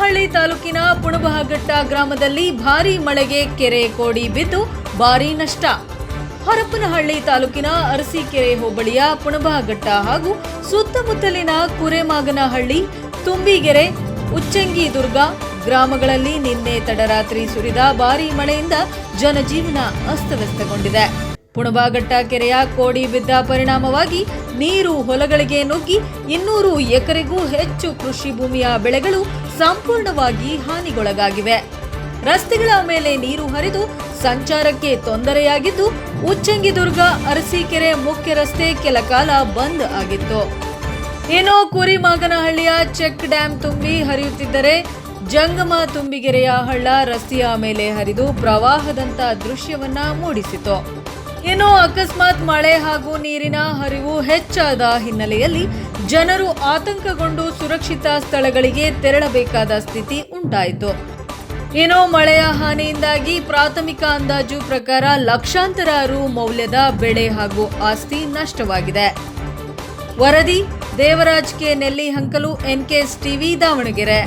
ಹರಪನಹಳ್ಳಿ ತಾಲೂಕಿನ ಪುಣಬಘಟ್ಟ ಗ್ರಾಮದಲ್ಲಿ ಭಾರೀ ಮಳೆಗೆ ಕೆರೆ ಕೋಡಿ ಬಿದ್ದು ಭಾರೀ ನಷ್ಟ. ಹರಪನಹಳ್ಳಿ ತಾಲೂಕಿನ ಅರಸೀಕೆರೆ ಹೋಬಳಿಯ ಪುಣಬಘಟ್ಟ ಹಾಗೂ ಸುತ್ತಮುತ್ತಲಿನ ಕುರೆಮಾಗನಹಳ್ಳಿ, ತುಂಬಿಗೆರೆ, ಉಚ್ಚಂಗಿದುರ್ಗ ಗ್ರಾಮಗಳಲ್ಲಿ ನಿನ್ನೆ ತಡರಾತ್ರಿ ಸುರಿದ ಭಾರೀ ಮಳೆಯಿಂದ ಜನಜೀವನ ಅಸ್ತವ್ಯಸ್ತಗೊಂಡಿದೆ. ಪುಣಬಘಟ್ಟ ಕೆರೆಯ ಕೋಡಿ ಬಿದ್ದ ಪರಿಣಾಮವಾಗಿ ನೀರು ಹೊಲಗಳಿಗೆ ನುಗ್ಗಿ 200 ಎಕರೆಗೂ ಹೆಚ್ಚು ಕೃಷಿ ಭೂಮಿಯ ಬೆಳೆಗಳು ಸಂಪೂರ್ಣವಾಗಿ ಹಾನಿಗೊಳಗಾಗಿವೆ. ರಸ್ತೆಗಳ ಮೇಲೆ ನೀರು ಹರಿದು ಸಂಚಾರಕ್ಕೆ ತೊಂದರೆಯಾಗಿದ್ದು, ಉಚ್ಚಂಗಿದುರ್ಗ ಅರಸೀಕೆರೆ ಮುಖ್ಯ ರಸ್ತೆ ಕೆಲ ಕಾಲ ಬಂದ್ ಆಗಿತ್ತು. ಇನ್ನು ಕುರಿಮಾಗನಹಳ್ಳಿಯ ಚೆಕ್ ಡ್ಯಾಂ ತುಂಬಿ ಹರಿಯುತ್ತಿದ್ದರೆ ಜಂಗಮ ತುಂಬಿಗೆರೆಯ ಹಳ್ಳ ರಸ್ತೆಯ ಮೇಲೆ ಹರಿದು ಪ್ರವಾಹದಂತ ದೃಶ್ಯವನ್ನ ಮೂಡಿಸಿತು. ಇನ್ನು ಅಕಸ್ಮಾತ್ ಮಳೆ ಹಾಗೂ ನೀರಿನ ಹರಿವು ಹೆಚ್ಚಾದ ಹಿನ್ನೆಲೆಯಲ್ಲಿ ಜನರು ಆತಂಕಗೊಂಡು ಸುರಕ್ಷಿತ ಸ್ಥಳಗಳಿಗೆ ತೆರಳಬೇಕಾದ ಸ್ಥಿತಿ ಉಂಟಾಯಿತು. ಇನ್ನು ಮಳೆಯ ಹಾನಿಯಿಂದಾಗಿ ಪ್ರಾಥಮಿಕ ಅಂದಾಜು ಪ್ರಕಾರ ಲಕ್ಷಾಂತರ ರು ಮೌಲ್ಯದ ಬೆಳೆ ಹಾಗೂ ಆಸ್ತಿ ನಷ್ಟವಾಗಿದೆ. ವರದಿ Devaraj K Nellihankalu, NKS TV, Davanagere.